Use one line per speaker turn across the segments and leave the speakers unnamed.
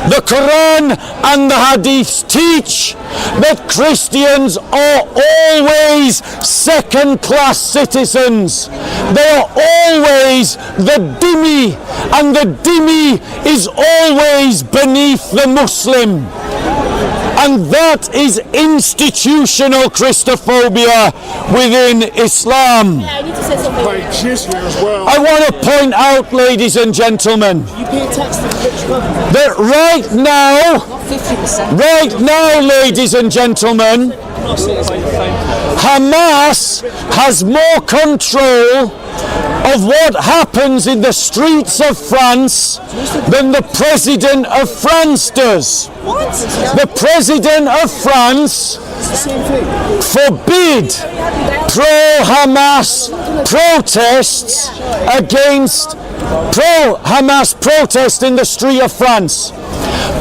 The Quran and the Hadiths teach that Christians are always second-class citizens. They are always the dhimmi, and the dhimmi is always beneath the Muslim. And that is institutional Christophobia within Islam.
Yeah, I need to say something.
I want to point out, ladies and gentlemen,
You pay tax to the rich government.
that right now,
Not 50%.
right now, ladies and gentlemen, Hamas has more control of what happens in the streets of France than the President of France does.
What?
The President of France
It's the same thing.
forbid pro-Hamas protests against pro-Hamas protest in the street of France.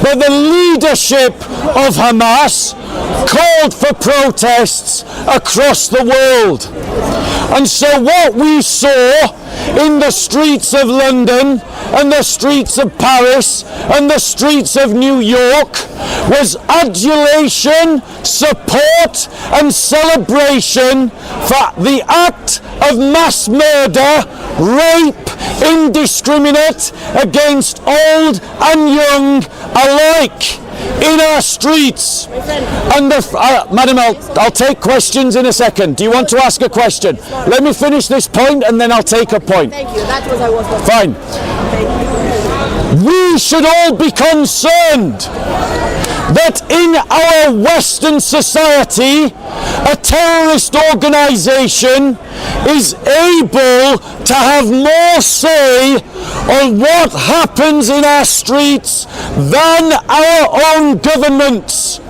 But the leadership of Hamas called for protests across the world. And so what we saw in the streets of London and the streets of Paris and the streets of New York was adulation, support and celebration for the act of mass murder, rape, indiscriminate against old and young alike in our streets. And Madam, I'll take questions in a second. Do you want to ask a question? Let me finish this point and then I'll take a point.
Thank you. That's what I was going to
Fine. We should all be concerned that in our Western society, a terrorist organization is able to have more say on what happens in our streets than our own governments.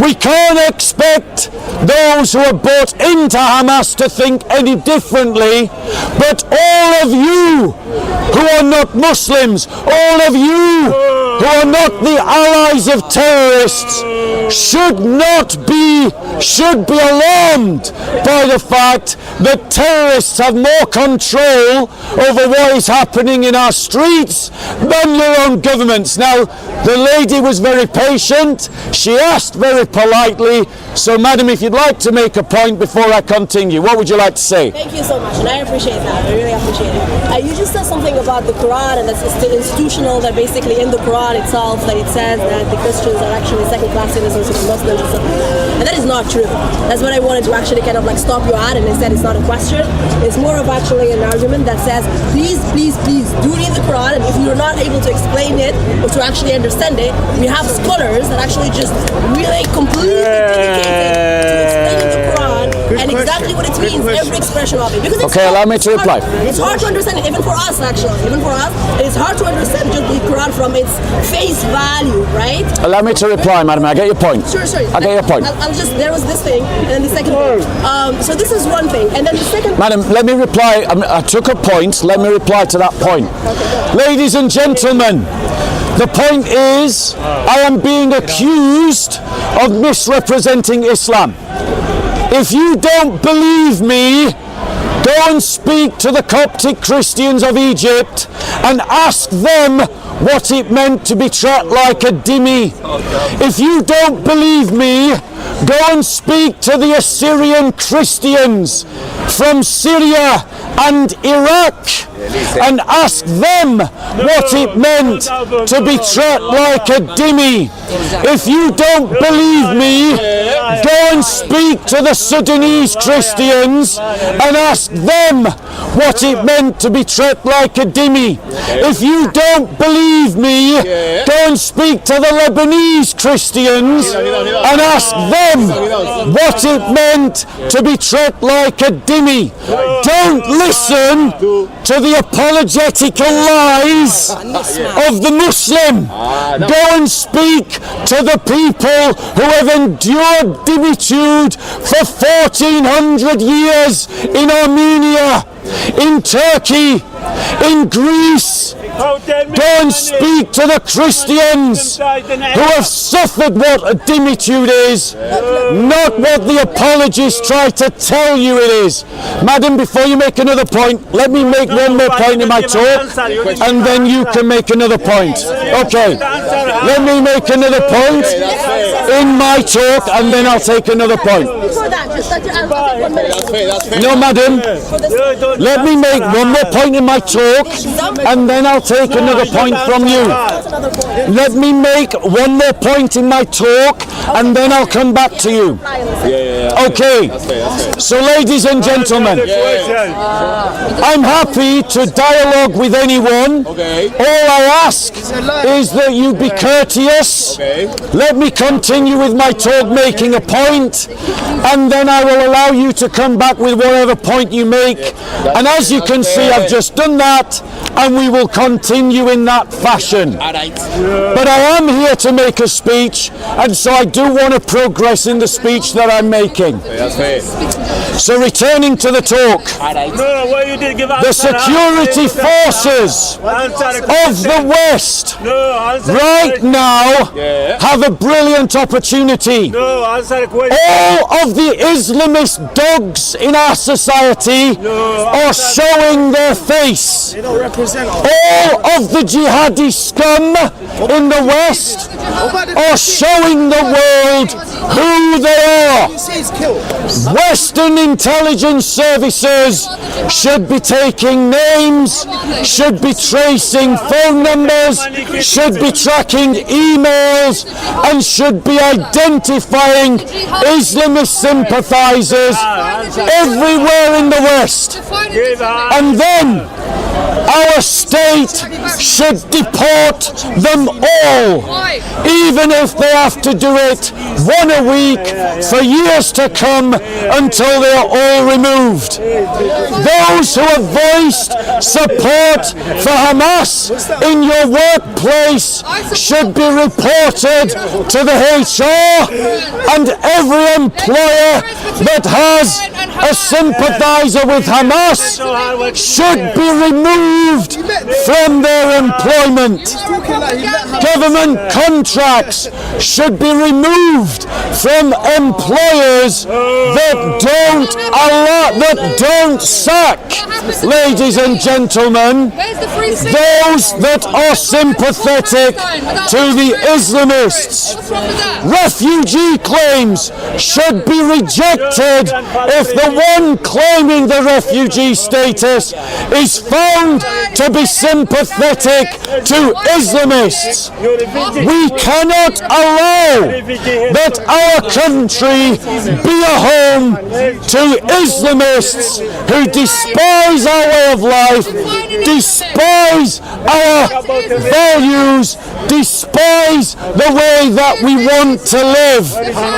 We can't expect those who are bought into Hamas to think any differently, but all of you who are not Muslims, all of you who are not the allies of terrorists, should be alarmed by the fact that terrorists have more control over what is happening in our streets than your own governments. Now, the lady was very patient. She asked very politely. So, madam, if you'd like to make a point before I continue, what would you like to say?
Thank you so much, and I appreciate that. I really appreciate it. You just said something about the Quran, and that's institutional, that basically in the Quran itself, that it says that the Christians are actually second-class citizens of the Muslims and stuff like that. And that is not true. That's what I wanted to actually kind of like stop you at, and instead it's not a question. It's more of actually an argument that says, please, please, please, do read the Quran, and if you're not able to explain it or to actually understand it, we have scholars that actually just really completely dedicated to explaining the Quran and exactly what it means, every expression of it. Because it's
Okay,
hard,
allow me to reply.
It's hard to understand it, even for us actually. Even for us, it's hard to understand just the Quran from its face value, right?
Allow me to reply, madam. I get your point.
Sure.
I get your point.
I'll just, there was this thing, and then the second thing. So this is one thing, and then the second.
Madam, let me reply. I took a point. Let me reply to that point. Ladies and gentlemen, the point is, I am being accused of misrepresenting Islam. If you don't believe me, go and speak to the Coptic Christians of Egypt and ask them what it meant to be treated like a dhimmi. If you don't believe me, go and speak to the Assyrian Christians from Syria and Iraq and ask them what it meant to be treated like a dhimmi. If you don't believe me, go and speak to the Sudanese Christians and ask them what it meant to be treated like a dhimmi. If you don't believe me, go and speak to the Lebanese Christians and ask them what it meant to be treated like a dhimmi. Don't listen to the apologetical lies of the Muslim. Go and speak to the people who have endured dhimmitude for 1400 years in Armenia. in Turkey, in Greece. Go and speak to the Christians who have suffered what a dimitude is, not what the apologists try to tell you it is. Madam, before you make another point, let me make one more point in my talk, and then you can make another point. Okay, let me make another point in my talk, and then I'll take another point.
Before that, just let your answer.
No, madam, let me make one more point in my talk, and then I'll take another point from you. Let me make one more point in my talk, and then I'll come back to you. Okay, so ladies and gentlemen, I'm happy to dialogue with anyone. All I ask is that you be courteous. Let me continue with my talk making a point, and then I will allow you to come back with whatever point you make. And as you can see, I've just done that, and we will continue in that fashion. But I am here to make a speech, and so I do want to progress in the speech that I'm making. So returning to the talk, the security forces of the West right now have a brilliant opportunity. All of the Islamist dogs in our society are showing their face. All of the jihadi scum in the West are showing the world who they are. Western intelligence services should be taking names, should be tracing phone numbers, should be tracking emails, and should be identifying Islamist sympathizers everywhere in the West. And then our state should deport them all, even if they have to do it one a week for years to come until they are all removed. Those who have voiced support for Hamas in your workplace should be reported to the HR, and every employer that has a sympathizer with Hamas should be removed from their employment. Government contracts should be removed from employers that don't sack. Ladies and gentlemen, those that are sympathetic to the Islamists. Refugee claims should be rejected if the one claiming the refugee status is found to be sympathetic to Islamists. We cannot allow that our country be a home to Islamists who despise our way of life, despise our values, despise the way that we want to live,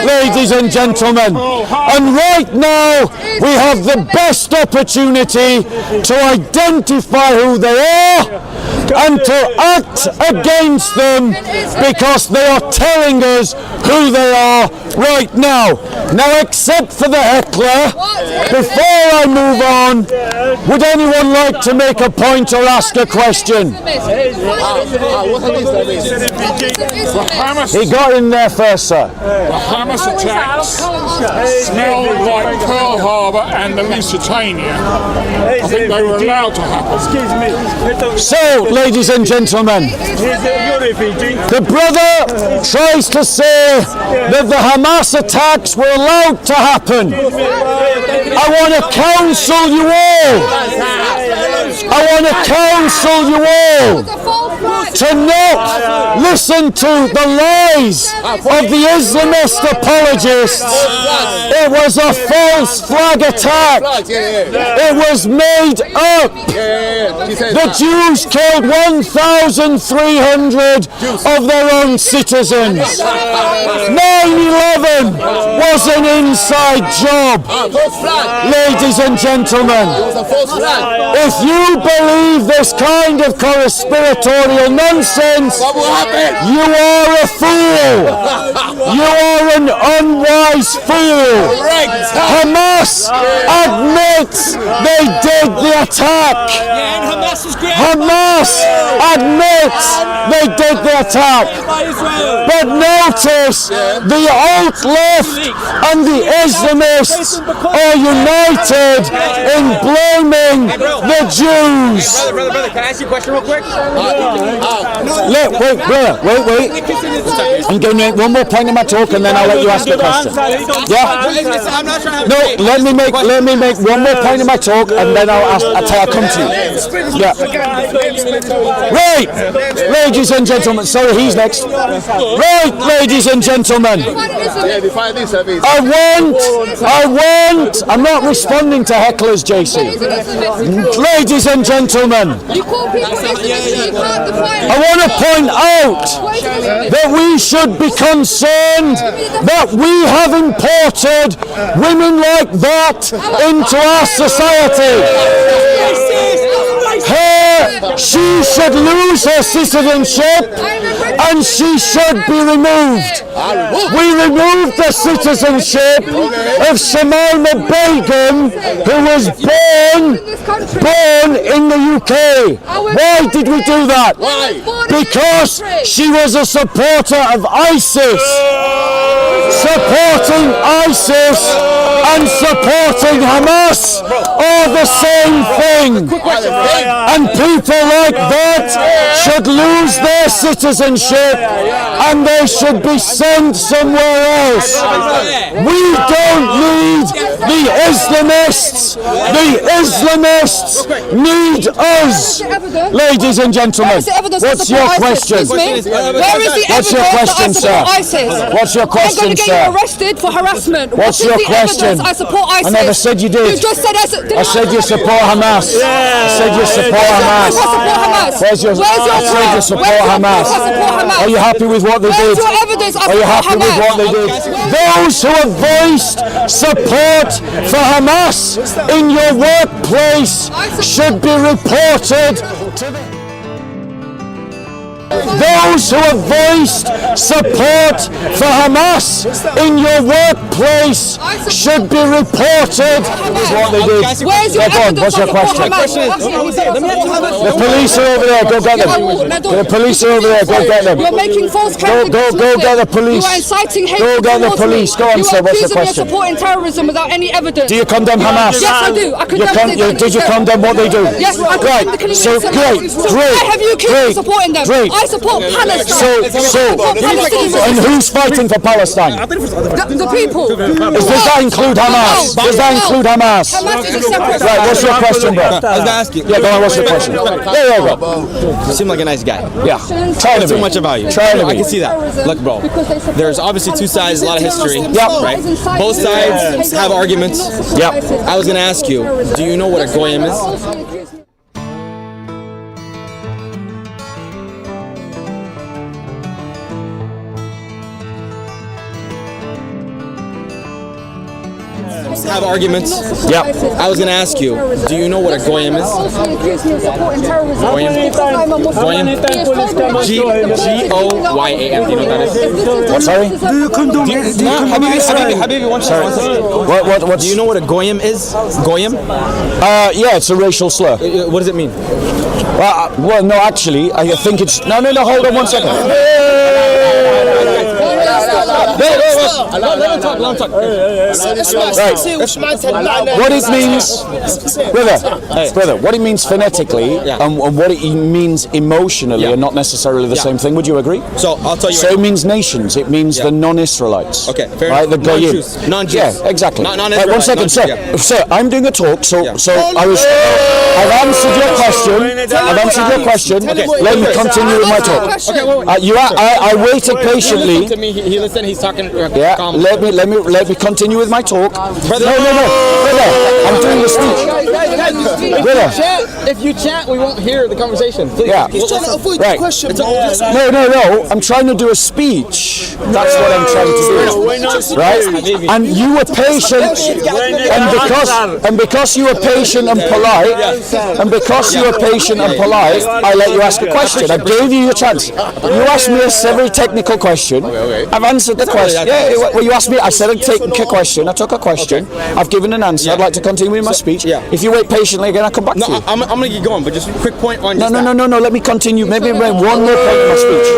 ladies and gentlemen. And right now we have the best opportunity to identify who they are and to act against them, because they are telling us who they are right now. Now, except for the heckler, before I move on, would anyone like to make a point or ask a question? He got in there first, sir.
The Hamas attacks smell like Pearl Harbor and the Lusitania. I think they were allowed to happen.
So, ladies and gentlemen, the brother tries to say that the Hamas attacks were allowed to happen. I want to counsel you all. I want to counsel you all to not listen to the lies of the Islamist apologists. It was a false flag attack. It was made up. The Jews killed 1,300 of their own citizens. 9/11 was an inside job. Ladies and gentlemen, if you believe this kind of conspiratorial nonsense, you are a fool. You are an unwise fool. Hamas admits they did the attack. Hamas admits they did the attack. But notice the alt-left and the Islamists are united in blaming the Jews.
Brother, can I ask you a question real quick?
Wait. I'm going to make one more point in my talk and then I'll let you ask a question. Yeah? No, let me make one more point in my talk and then I'll come to you. Yeah. Right, ladies and gentlemen. Sorry, he's next. Right, ladies and gentlemen. I'm not responding to hecklers, JC. Ladies and gentlemen, I want to point out that we should be concerned that we have imported women like that into our society. She should lose her citizenship and she should be removed. We removed the citizenship of Shamima Begum, who was born in the UK. Why did we do that? Because she was a supporter of ISIS. Supporting ISIS and supporting Hamas are the same thing. And people like that should lose their citizenship and they should be sent somewhere else. We don't need the Islamists. The Islamists need us. Ladies and gentlemen, what's your question? What's your question, sir? What's your question, sir?
I'm going to get you arrested for harassment.
What's your question?
I support ISIS.
I never said you did.
You just said I
said you support Hamas. I said you support Hamas. Where's your proof? I said you support Hamas. Are you happy with what they did? Are you happy with what they did? Those who have voiced support for Hamas in your workplace should be reported to the... Those who have voiced support for Hamas in your workplace should be reported with what they did. What's your question? The police are over there, go get them. The police are over there, go get them.
You're making false
Go get the police.
You are inciting hate.
Go get the police. Go on, sir, what's the question?
You are accusing me of supporting terrorism without any evidence.
Do you condemn Hamas?
Yes, I do. I condemn
Did you condemn what they do?
Yes, I condemn the killing.
So great.
Why have you accused me of supporting them? I support Palestine.
And who's fighting for Palestine?
The people.
Does that include Hamas? Does that include Hamas?
Hamas is a separate.
Right, what's your question, bro?
I was going to ask you.
Yeah, go on, what's your question? There you go.
You seem like a nice guy.
Yeah. Trying to
Too
be.
much about you.
Trying to
I
be.
can see that. Look, bro, there's obviously two sides, a lot of history.
Yep.
Right? Both sides have arguments.
Yep.
I was going to ask you, do you know what a goyim is? Have arguments.
Yep.
I was going to ask you, do you know what a goyim is? Goyim? G-O-Y-A-M. Do you know what that is?
What, sorry?
Habibi, one second.
What?
Do you know what a goyim is? Goyim?
Yeah, it's a racial slur.
What does it mean?
Well, no, actually, I think it's... No, hold on one second.
Let him talk.
What it means, brother, what it means phonetically and what it means emotionally are not necessarily the same thing. Would you agree?
So I'll tell you.
So it means nations. It means the non-Israelites.
Okay, fair
right?
enough.
The Goyim.
Non-Jews.
Yeah, exactly.
Non-Israelites.
Right, one second, sir.
Yeah.
Sir, I'm doing a talk, so I've answered your question.
Okay.
Let me continue with my talk.
Okay,
I waited patiently.
He listened. He's talking.
Yeah. Yeah,
calm.
let me continue with my talk.
Brother,
No, brother, I'm doing the speech. Brother.
If you chant, we won't hear the conversation. Please.
Yeah.
He's trying to avoid
Right.
the question.
No, I'm trying to do a speech. That's what I'm trying to do. Right? And you were patient, and because you were patient and polite, I let you ask a question. I gave you your chance. You asked me a very technical question. I've answered the question. Yeah, well, you asked me. I said I'd take a question. I took a question. I've given an answer. I'd like to continue with my speech. If you wait patiently again, I'll come back to you.
I'm going to get going, but just a quick point on
No. Let me continue. Maybe one more point in my speech.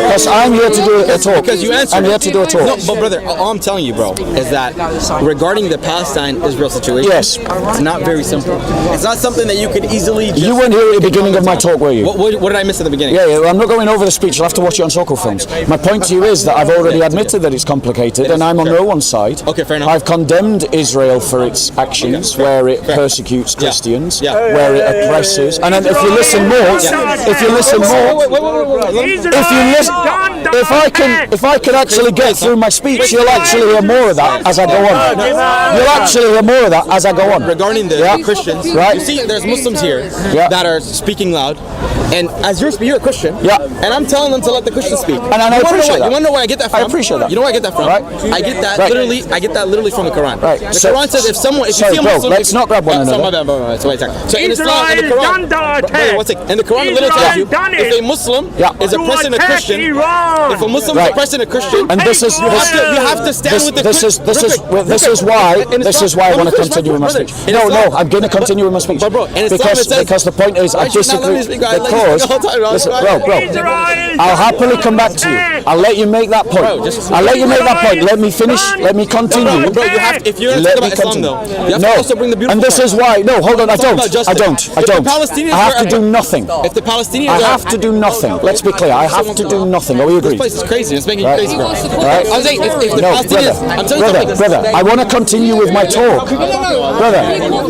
Because I'm here to do a talk.
Because you answered.
I'm here to do a talk.
No, but brother, all I'm telling you, bro, is that regarding the Palestine-Israel situation,
Yes.
it's not very simple. It's not something that you could easily just...
You weren't here at the beginning of my talk, were you?
What did I miss at the beginning?
Yeah, I'm not going over the speech. You'll have to watch it on Sokol Films. My point to you is that I've already admitted that it's complicated, and I'm on no one's side.
Okay, fair enough.
I've condemned Israel for its actions, where it persecutes Christians, where it oppresses. And then if you listen more, if I can actually get through my speech, you'll actually hear more of that as I go on. You'll actually hear more of that as I go on.
Regarding the Christians,
right?
You see, there's Muslims here that are speaking loud, and as you're a Christian, and I'm telling them to let the Christians speak.
And I appreciate that.
You want to know where I get that from?
I appreciate that.
You know where I get that from?
Right.
I get that literally from the Quran.
Right.
The Quran says if you see a Muslim,
let's not grab one another.
So in Islam, in the Quran, in the Quran, it literally tells you if a Muslim is oppressing a Christian, if a Muslim is oppressing a Christian,
and this is
you have to stand with the Christian.
This is why I want to continue with my speech. No, I'm going to continue with my speech. Because the point is I disagree. Because listen, bro, I'll happily come back to you. I'll let you make that point. I'll let you make that point. Let me finish. Let me continue.
Bro, you have. If you're going to talk about Islam, though, you have to also bring the beautiful.
And this is why. No, hold on. I don't. I have to do nothing.
If the Palestinians,
I have to do nothing. Let's be clear. I have to do nothing. Are we agreed?
This place is crazy. It's making you crazy, bro.
Right?
I'm saying if the Palestinians, I'm telling you,
brother, I want to continue with my talk. Brother,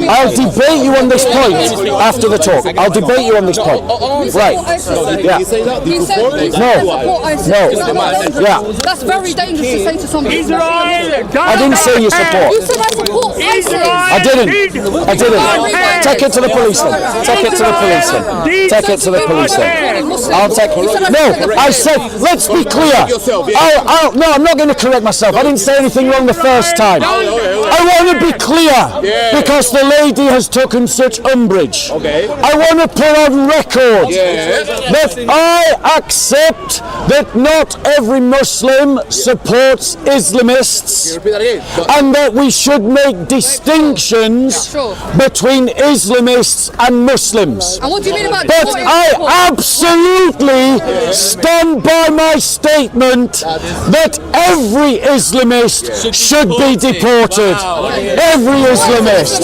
I'll debate you on this point after the talk. I'll debate you on this point. Right. Yeah. No. Yeah.
That's very dangerous to say to somebody.
I didn't say you support.
You said I support ISIS.
I didn't. Take it to the police then. Take it to the police then. Take it to the police then. I'll take. No, I said. Let's be clear. No, I'm not going to correct myself. I didn't say anything wrong the first time. I want to be clear because the lady has taken such umbrage. I want to put on record that I accept that not every Muslim supports Islamists and that we should make distinctions between Islamists and Muslims.
And what do you mean about
But
deporting
I
people?
absolutely stand by my statement that every Islamist should be deported. Every Islamist.